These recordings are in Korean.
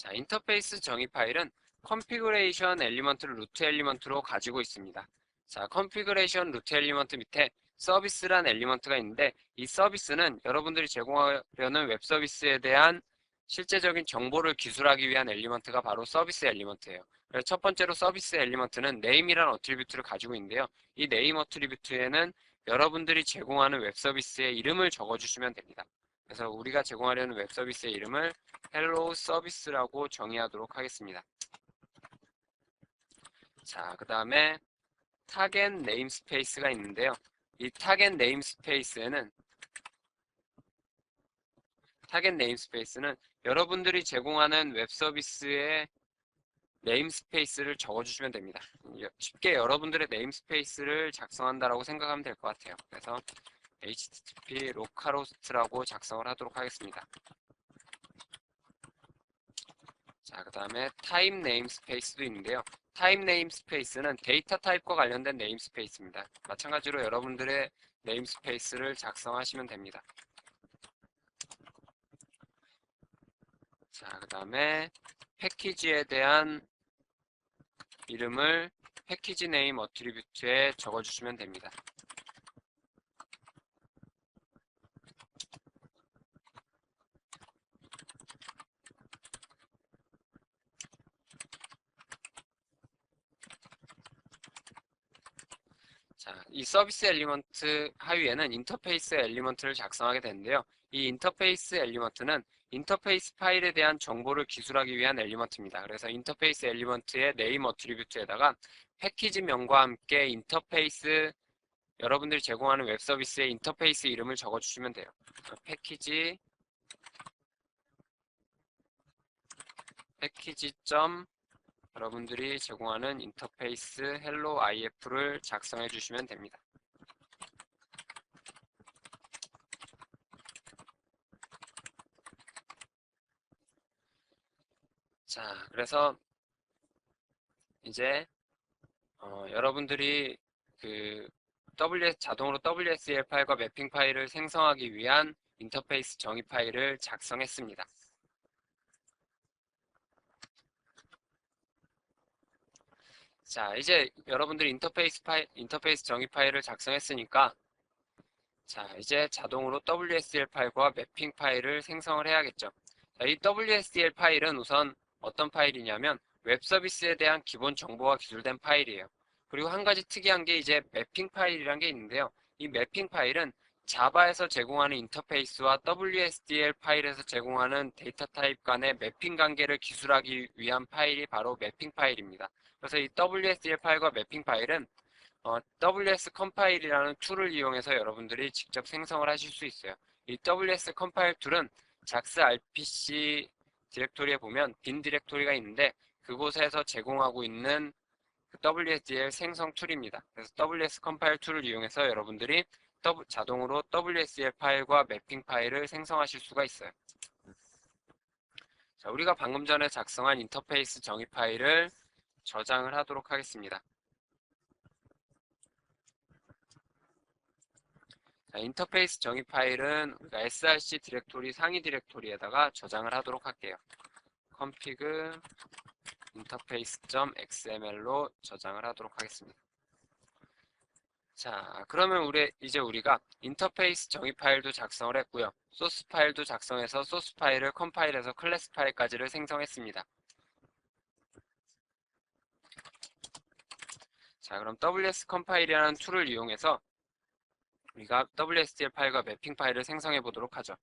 자, 인터페이스 정의 파일은 컨피그레이션 엘리먼트를 루트 엘리먼트로 가지고 있습니다. 자, 컨피그레이션 루트 엘리먼트 밑에 서비스란 엘리먼트가 있는데 이 서비스는 여러분들이 제공하려는 웹 서비스에 대한 실제적인 정보를 기술하기 위한 엘리먼트가 바로 서비스 엘리먼트예요. 그래서 첫 번째로 서비스 엘리먼트는 네임이란 어트리뷰트를 가지고 있는데요. 이 네임 어트리뷰트에는 여러분들이 제공하는 웹 서비스의 이름을 적어주시면 됩니다. 그래서 우리가 제공하려는 웹 서비스의 이름을 헬로우 서비스라고 정의하도록 하겠습니다. 자, 그 다음에 타겟 네임스페이스가 있는데요. 이 타겟 네임스페이스는 여러분들이 제공하는 웹 서비스의 네임스페이스를 적어주시면 됩니다. 쉽게 여러분들의 네임스페이스를 작성한다라고 생각하면 될 것 같아요. 그래서 http localhost라고 작성을 하도록 하겠습니다. 자, 그 다음에 타입 네임스페이스도 있는데요. 타입 네임스페이스는 데이터 타입과 관련된 네임스페이스입니다. 마찬가지로 여러분들의 네임스페이스를 작성하시면 됩니다. 자, 그 다음에 패키지에 대한 이름을 패키지 네임 어트리뷰트에 적어주시면 됩니다. 자, 이 서비스 엘리먼트 하위에는 인터페이스 엘리먼트를 작성하게 되는데요. 이 인터페이스 엘리먼트는 인터페이스 파일에 대한 정보를 기술하기 위한 엘리먼트입니다. 그래서 인터페이스 엘리먼트의 네임 어트리뷰트에다가 패키지명과 함께 인터페이스 여러분들이 제공하는 웹 서비스의 인터페이스 이름을 적어주시면 돼요. 패키지 여러분들이 제공하는 인터페이스 hello if를 작성해 주시면 됩니다. 자, 그래서 이제 여러분들이 그 자동으로 WSL 파일과 매핑 파일을 생성하기 위한 인터페이스 정의 파일을 작성했습니다. 자, 이제 여러분들이 인터페이스 정의 파일을 작성했으니까 자, 이제 자동으로 WSL 파일과 매핑 파일을 생성을 해야겠죠. 자, 이 WSL 파일은 우선 어떤 파일이냐면 웹 서비스에 대한 기본 정보가 기술된 파일이에요. 그리고 한 가지 특이한 게 이제 매핑 파일이란 게 있는데요. 이 매핑 파일은 자바에서 제공하는 인터페이스와 WSDL 파일에서 제공하는 데이터 타입 간의 매핑 관계를 기술하기 위한 파일이 바로 매핑 파일입니다. 그래서 이 WSDL 파일과 매핑 파일은 WS 컴파일이라는 툴을 이용해서 여러분들이 직접 생성을 하실 수 있어요. 이 WS 컴파일 툴은 JAX RPC 디렉토리에 보면 빈 디렉토리가 있는데 그곳에서 제공하고 있는 WSDL 생성 툴입니다. 그래서 WS 컴파일 툴을 이용해서 여러분들이 자동으로 WSDL 파일과 매핑 파일을 생성하실 수가 있어요. 자, 우리가 방금 전에 작성한 인터페이스 정의 파일을 저장을 하도록 하겠습니다. 자, 인터페이스 정의 파일은 우리가 src 디렉토리 상위 디렉토리에다가 저장을 하도록 할게요. config interface.xml로 저장을 하도록 하겠습니다. 자, 그러면 우리가 인터페이스 정의 파일도 작성을 했고요. 소스 파일도 작성해서 소스 파일을 컴파일해서 클래스 파일까지를 생성했습니다. 자, 그럼 ws 컴파일이라는 툴을 이용해서 우리가 WSDL 파일과 매핑 파일을 생성해 보도록 하죠.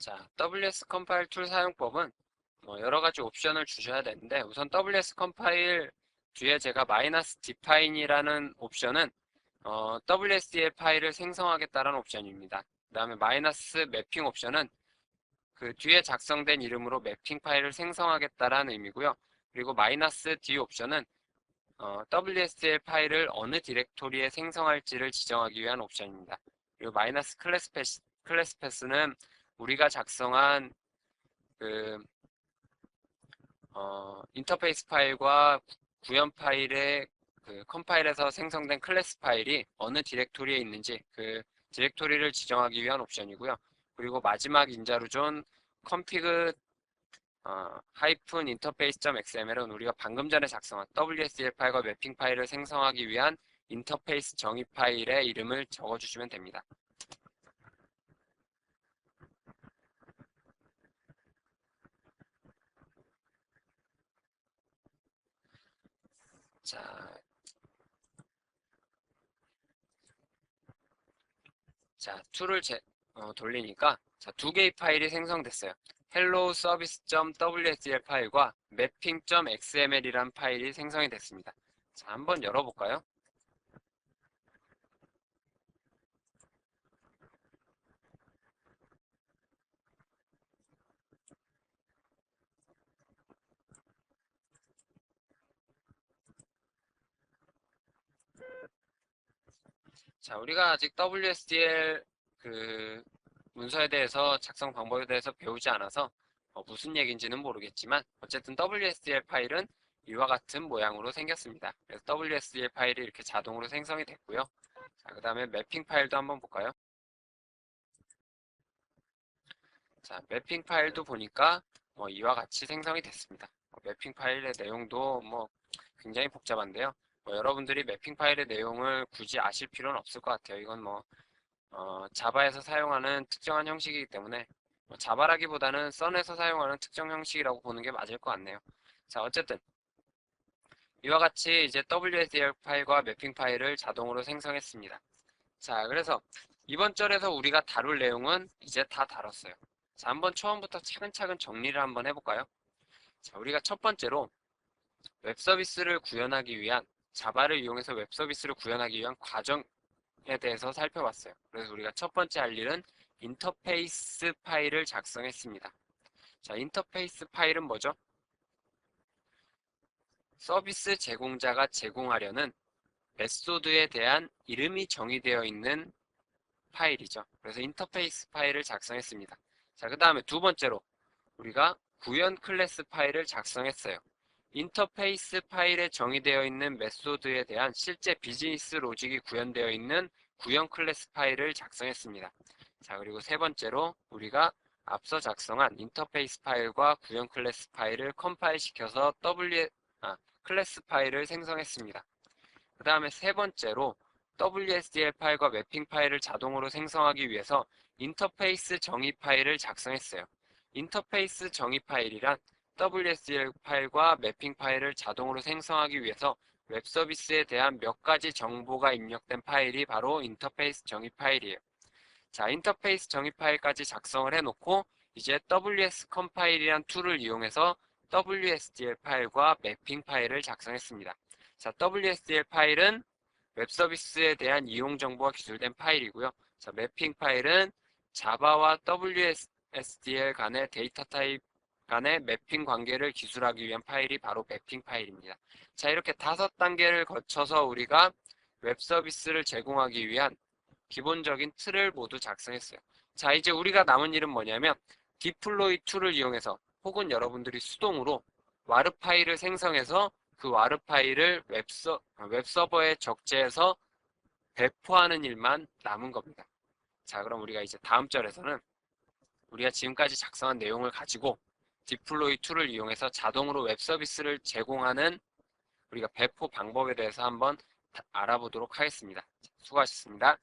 자, WS 컴파일 툴 사용법은 여러 가지 옵션을 주셔야 되는데 우선 WS 컴파일 뒤에 제가 -define이라는 옵션은 WSDL 파일을 생성하겠다라는 옵션입니다. 그 다음에 마이너스 매핑 옵션은 그 뒤에 작성된 이름으로 매핑 파일을 생성하겠다라는 의미고요. 그리고 마이너스 D 옵션은 WSDL 파일을 어느 디렉토리에 생성할지를 지정하기 위한 옵션입니다. 그리고 마이너스 클래스 패스는 우리가 작성한 그 인터페이스 파일과 구현 파일의 그 컴파일에서 생성된 클래스 파일이 어느 디렉토리에 있는지 그 디렉토리를 지정하기 위한 옵션이고요. 그리고 마지막 인자루존 config 하이픈 interface.xml은 우리가 방금 전에 작성한 WSDL 파일과 매핑 파일을 생성하기 위한 인터페이스 정의 파일의 이름을 적어주시면 됩니다. 툴을 돌리니까 두 개의 파일이 생성됐어요. hello service.wsdl 파일과 mapping.xml이란 파일이 생성이 됐습니다. 자, 한번 열어볼까요? 자, 우리가 아직 WSDL 그 문서에 대해서 작성 방법에 대해서 배우지 않아서 무슨 얘기인지는 모르겠지만 어쨌든 WSDL 파일은 이와 같은 모양으로 생겼습니다. 그래서 WSDL 파일이 이렇게 자동으로 생성이 됐고요. 자, 그 다음에 매핑 파일도 한번 볼까요? 자, 매핑 파일도 보니까 이와 같이 생성이 됐습니다. 매핑 파일의 내용도 굉장히 복잡한데요. 여러분들이 매핑 파일의 내용을 굳이 아실 필요는 없을 것 같아요. 이건 자바에서 사용하는 특정한 형식이기 때문에 자바라기보다는 썬에서 사용하는 특정 형식이라고 보는 게 맞을 것 같네요. 자, 어쨌든 이와 같이 이제 WSDL 파일과 매핑 파일을 자동으로 생성했습니다. 자, 그래서 이번 절에서 우리가 다룰 내용은 이제 다 다뤘어요. 자, 한번 처음부터 차근차근 정리를 한번 해볼까요? 자, 우리가 첫 번째로 웹 서비스를 구현하기 위한 자바를 이용해서 웹 서비스를 구현하기 위한 과정에 대해서 살펴봤어요. 그래서 우리가 첫 번째 할 일은 인터페이스 파일을 작성했습니다. 자, 인터페이스 파일은 뭐죠? 서비스 제공자가 제공하려는 메소드에 대한 이름이 정의되어 있는 파일이죠. 그래서 인터페이스 파일을 작성했습니다. 자, 그 다음에 두 번째로 우리가 구현 클래스 파일을 작성했어요. 인터페이스 파일에 정의되어 있는 메소드에 대한 실제 비즈니스 로직이 구현되어 있는 구현 클래스 파일을 작성했습니다. 자, 그리고 세 번째로 우리가 앞서 작성한 인터페이스 파일과 구현 클래스 파일을 컴파일 시켜서 클래스 파일을 생성했습니다. 그 다음에 세 번째로 WSDL 파일과 매핑 파일을 자동으로 생성하기 위해서 인터페이스 정의 파일을 작성했어요. 인터페이스 정의 파일이란 WSDL 파일과 매핑 파일을 자동으로 생성하기 위해서 웹 서비스에 대한 몇 가지 정보가 입력된 파일이 바로 인터페이스 정의 파일이에요. 자, 인터페이스 정의 파일까지 작성을 해놓고 이제 WS 컴파일이란 툴을 이용해서 WSDL 파일과 매핑 파일을 작성했습니다. 자, WSDL 파일은 웹 서비스에 대한 이용 정보가 기술된 파일이고요. 자, 매핑 파일은 자바와 WSDL 간의 데이터 타입 간의 매핑 관계를 기술하기 위한 파일이 바로 매핑 파일입니다. 자, 이렇게 5단계를 거쳐서 우리가 웹 서비스를 제공하기 위한 기본적인 틀을 모두 작성했어요. 자, 이제 우리가 남은 일은 뭐냐면 디플로이 툴을 이용해서 혹은 여러분들이 수동으로 와르 파일을 생성해서 그 와르 파일을 웹서버에 적재해서 배포하는 일만 남은 겁니다. 자, 그럼 우리가 이제 다음 절에서는 우리가 지금까지 작성한 내용을 가지고 디플로이 툴을 이용해서 자동으로 웹 서비스를 제공하는 우리가 배포 방법에 대해서 한번 알아보도록 하겠습니다. 수고하셨습니다.